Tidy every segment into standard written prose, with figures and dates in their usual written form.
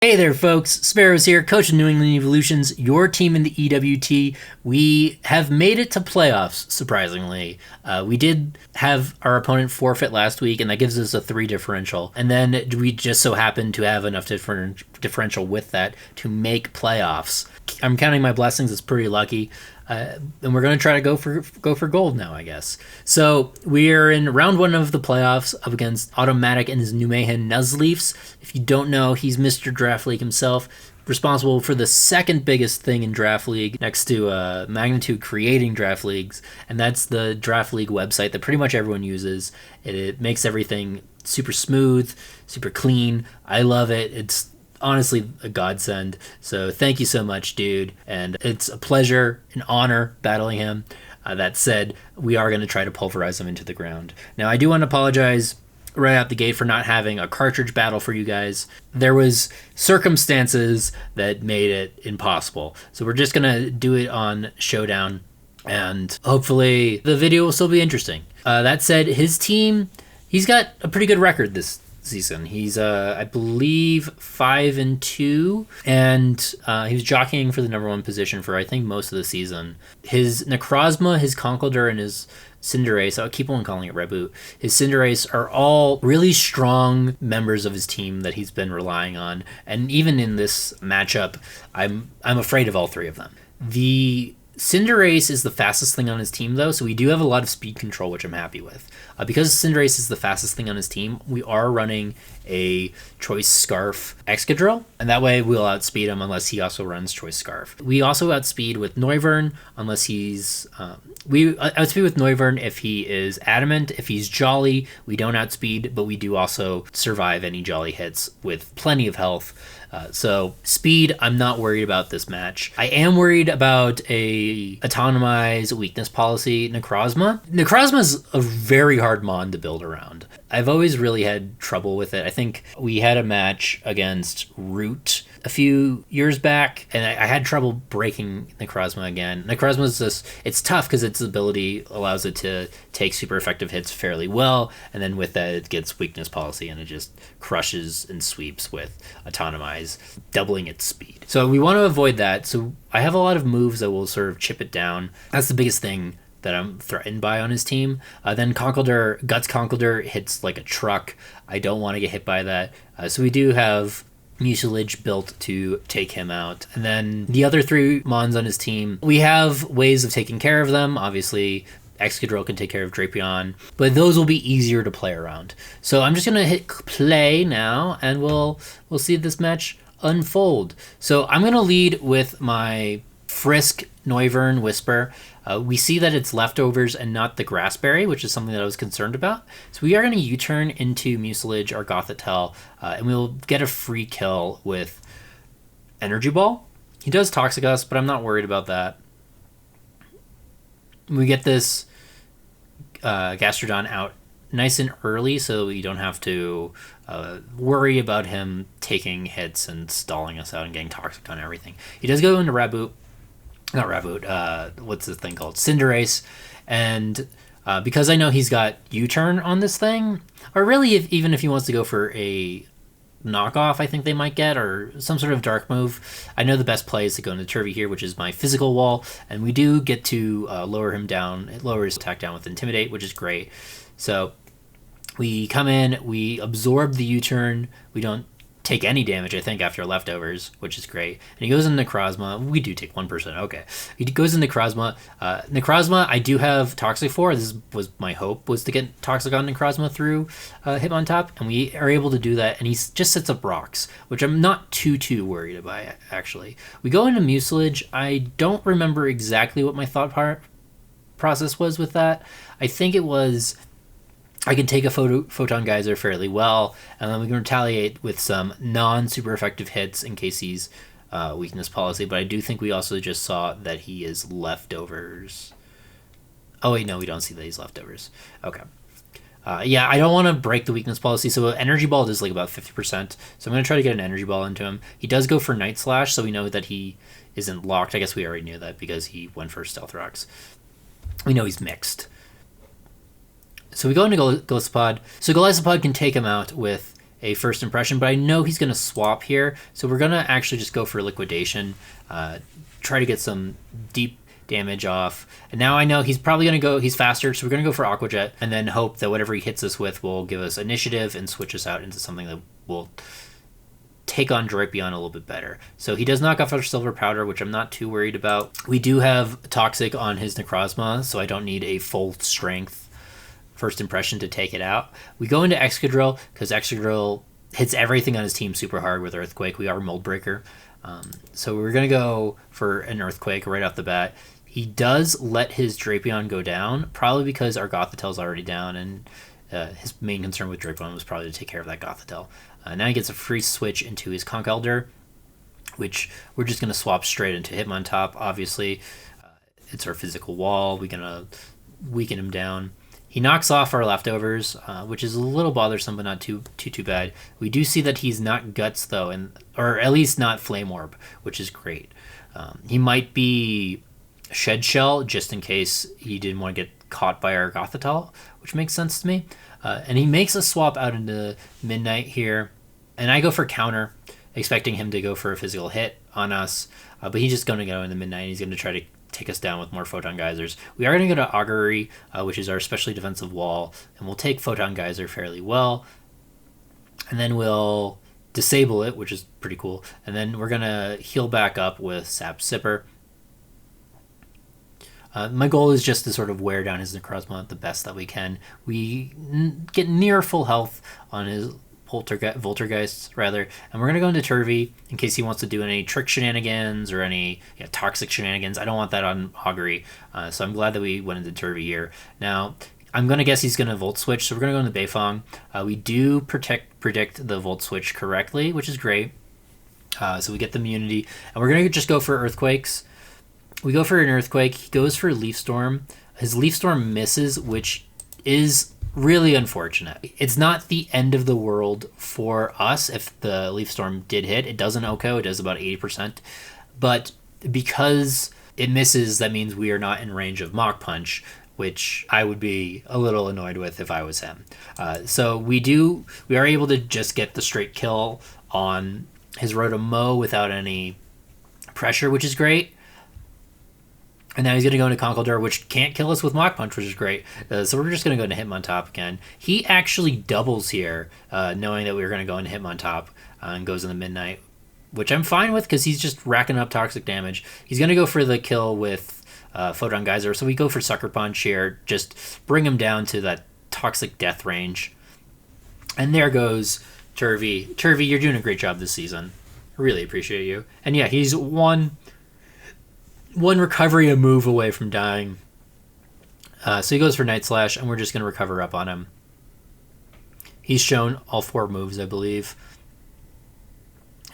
Hey there, folks. Sparrows here, coach of New England Eeveelutions, your team in the EWT. We have made it to playoffs, surprisingly. We did have our opponent forfeit last week, and that gives us a 3 differential. And then we just so happened to have enough differential with that to make playoffs. I'm counting my blessings. It's pretty lucky. And we're going to try to go for gold now, I guess. So we are in round 1 of the playoffs up against AutoMatthic and his Nijmegen Nuzleafs. If you don't know, he's Mr. Draft League himself, responsible for the second biggest thing in Draft League next to Magnitude creating Draft Leagues, and that's the Draft League website that pretty much everyone uses. It makes everything super smooth, super clean. I love it. It's honestly a godsend. So thank you so much, dude. And it's a pleasure, an honor battling him. That said, we are going to try to pulverize him into the ground. Now, I do want to apologize right out the gate for not having a cartridge battle for you guys. There was circumstances that made it impossible. So we're just going to do it on Showdown, and hopefully the video will still be interesting. That said, his team, he's got a pretty good record this season. He's I believe 5-2, and he was jockeying for the number 1 position for I think most of the season. His Necrozma, his Conkeldurr, and his Cinderace, I'll keep on calling it Reboot, his Cinderace are all really strong members of his team that he's been relying on, and even in this matchup, I'm afraid of all 3 of them. The Cinderace is the fastest thing on his team, though, so we do have a lot of speed control, which I'm happy with. Because Cinderace is the fastest thing on his team, we are running a Choice Scarf Excadrill, and that way we'll outspeed him unless he also runs Choice Scarf. We also outspeed with Noivern unless he's... we outspeed with Noivern if he is Adamant. If he's Jolly, we don't outspeed, but we do also survive any Jolly hits with plenty of health. So speed, I'm not worried about this match. I am worried about a Autonomize weakness policy Necrozma. Necrozma is a very hard mon to build around. I've always really had trouble with it. I think we had a match against Root a few years back, and I had trouble breaking Necrozma again. Necrozma's just, it's tough because its ability allows it to take super effective hits fairly well, and then with that it gets weakness policy and it just crushes and sweeps with Autonomize, doubling its speed. So we want to avoid that, so I have a lot of moves that will sort of chip it down. That's the biggest thing that I'm threatened by on his team. Then Conkeldurr, Guts Conkeldurr hits like a truck. I don't want to get hit by that. So we do have Mucilage built to take him out. And then the other 3 mons on his team, we have ways of taking care of them. Obviously, Excadrill can take care of Drapion, but those will be easier to play around. So I'm just going to hit play now, and we'll see this match unfold. So I'm going to lead with my Frisk Noivern Whisper. We see that it's leftovers and not the Grassberry, which is something that I was concerned about. So we are going to U-turn into Mucilage or Gothitelle, and we'll get a free kill with Energy Ball. He does Toxic Us, but I'm not worried about that. We get this Gastrodon out nice and early, so you don't have to worry about him taking hits and stalling us out and getting toxic on everything. He does go into Raboot. Not Raboot, what's this thing called? Cinderace. And because I know he's got U-turn on this thing, or really even if he wants to go for a knockoff, I think they might get, or some sort of dark move. I know the best play is to go into Turvy here, which is my physical wall, and we do get to lower him down, lower his attack down with Intimidate, which is great. So we come in, we absorb the U-turn, we don't take any damage, I think, after leftovers, which is great. And he goes into Necrozma. We do take 1%. Okay. He goes into Necrozma. Necrozma, I do have Toxic for. This was my hope, was to get Toxic on Necrozma through Hitmontop, and we are able to do that. And he just sets up rocks, which I'm not too worried about, actually. We go into Mucilage. I don't remember exactly what my thought process was with that. I think it was, I can take a Photon Geyser fairly well, and then we can retaliate with some non-super effective hits in case he's weakness policy, but I do think we also just saw that he is leftovers. Oh wait, no, we don't see that he's leftovers. Okay. Yeah, I don't want to break the weakness policy, so Energy Ball does like about 50%, so I'm going to try to get an Energy Ball into him. He does go for Night Slash, so we know that he isn't locked. I guess we already knew that because he went for Stealth Rocks. We know he's mixed. So we go into Golisopod. So Golisopod can take him out with a first impression, but I know he's going to swap here, so we're going to actually just go for liquidation, try to get some deep damage off. And now I know he's probably going to go, he's faster, so we're going to go for Aqua Jet, and then hope that whatever he hits us with will give us initiative and switch us out into something that will take on Drapion a little bit better. So he does knock off our Silver Powder, which I'm not too worried about. We do have Toxic on his Necrozma, so I don't need a full strength first impression to take it out. We go into Excadrill, because Excadrill hits everything on his team super hard with Earthquake. We are Mold Breaker. So we're going to go for an Earthquake right off the bat. He does let his Drapion go down, probably because our Gothitel's already down, and his main concern with Drapion was probably to take care of that Gothitelle. Now he gets a free switch into his Conch Elder, which we're just going to swap straight into Hitmontop. Obviously, it's our physical wall. We're going to weaken him down. He knocks off our leftovers, which is a little bothersome, but not too bad. We do see that he's not Guts, though, or at least not Flame Orb, which is great. He might be Shed Shell, just in case he didn't want to get caught by our Gothitelle, which makes sense to me. And he makes a swap out into Midnight here, and I go for counter, expecting him to go for a physical hit on us, but he's just going to go into Midnight, and he's going to try to take us down with more Photon Geysers. We are going to go to Augury, which is our specially defensive wall, and we'll take Photon Geyser fairly well, and then we'll disable it, which is pretty cool, and then we're going to heal back up with Sap Sipper. My goal is just to sort of wear down his Necrozma the best that we can. We get near full health on his Voltergeists, rather, and we're going to go into Turvy in case he wants to do any trick shenanigans or any toxic shenanigans. I don't want that on Augury, so I'm glad that we went into Turvy here. Now, I'm going to guess he's going to Volt Switch, so we're going to go into Beifong. We do predict the Volt Switch correctly, which is great. So we get the immunity, and we're going to just go for Earthquakes. We go for an Earthquake. He goes for Leaf Storm. His Leaf Storm misses, which is really unfortunate. It's not the end of the world for us if the Leaf Storm did hit. It doesn't OHKO. It does about 80%. But because it misses, that means we are not in range of Mach Punch, which I would be a little annoyed with if I was him. So we are able to just get the straight kill on his Rotom-Mow without any pressure, which is great. And now he's going to go into Conkeldurr, which can't kill us with Mach Punch, which is great. So we're just going to go into Hitmontop again. He actually doubles here, knowing that we were going to go into Hitmontop, and goes in the Midnight, which I'm fine with because he's just racking up toxic damage. He's going to go for the kill with Photon Geyser, so we go for Sucker Punch here, just bring him down to that toxic death range. And there goes Turvy. Turvy, you're doing a great job this season. I really appreciate you. And yeah, he's one recovery a move away from dying. So he goes for Night Slash, and we're just going to recover up on him. He's shown all 4 moves, I believe.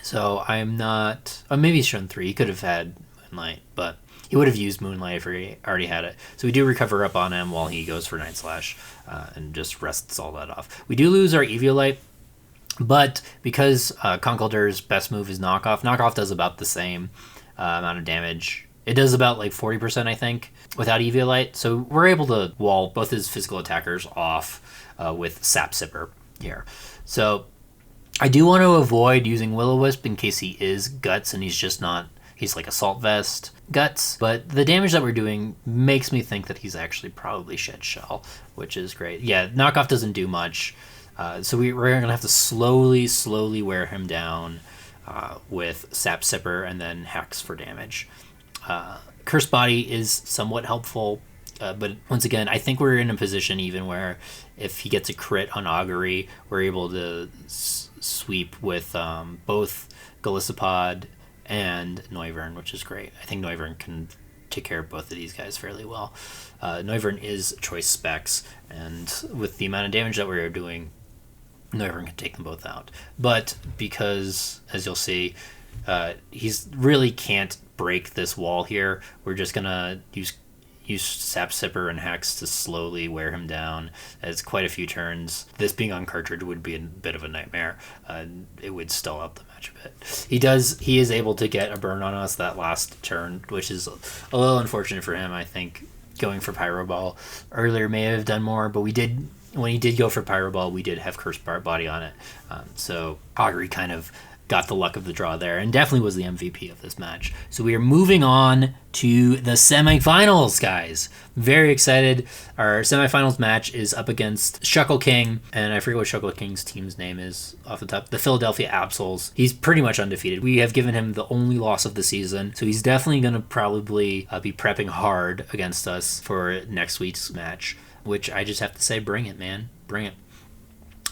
So I'm not... Oh, maybe he's shown 3. He could have had Moonlight, but he would have used Moonlight if he already had it. So we do recover up on him while he goes for Night Slash and just rests all that off. We do lose our Eeveelution, but because Conkeldurr's best move is Knockoff, Knockoff does about the same amount of damage. It does about like 40%, I think, without Eeveelution. So we're able to wall both his physical attackers off with Sap Sipper here. So I do want to avoid using Will-O-Wisp in case he is Guts and he's like Assault Vest Guts. But the damage that we're doing makes me think that he's actually probably Shed Shell, which is great. Yeah, Knockoff doesn't do much. So we're going to have to slowly wear him down with Sap Sipper and then Hex for damage. Curse Body is somewhat helpful, but once again, I think we're in a position even where if he gets a crit on Augury, we're able to sweep with both Golisopod and Noivern, which is great. I think Noivern can take care of both of these guys fairly well. Noivern is choice specs, and with the amount of damage that we're doing, Noivern can take them both out. But because, as you'll see, he's really can't break this wall here. We're just gonna use Sap Sipper and Hex to slowly wear him down. It's quite a few turns. This being on cartridge would be a bit of a nightmare. It would stall out the match a bit. He is able to get a burn on us that last turn, which is a little unfortunate for him. I think going for Pyro Ball earlier may have done more, but we did when he did go for Pyro Ball, we did have Cursed Body on it. So Augury kind of got the luck of the draw there and definitely was the MVP of this match. So we are moving on to the semifinals, guys. Very excited. Our semifinals match is up against Shuckle King, and I forget what Shuckle King's team's name is off the top. The Philadelphia Absols. He's pretty much undefeated. We have given him the only loss of the season, so he's definitely going to probably be prepping hard against us for next week's match, which I just have to say, bring it, man. Bring it.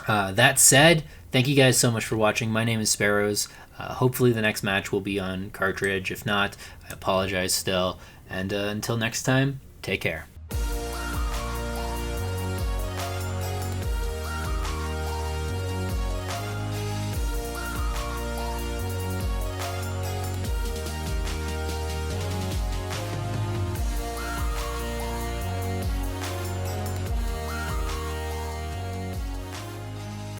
That said, thank you guys so much for watching. My name is Sparrows. Hopefully the next match will be on cartridge. If not, I apologize still. And until next time, take care.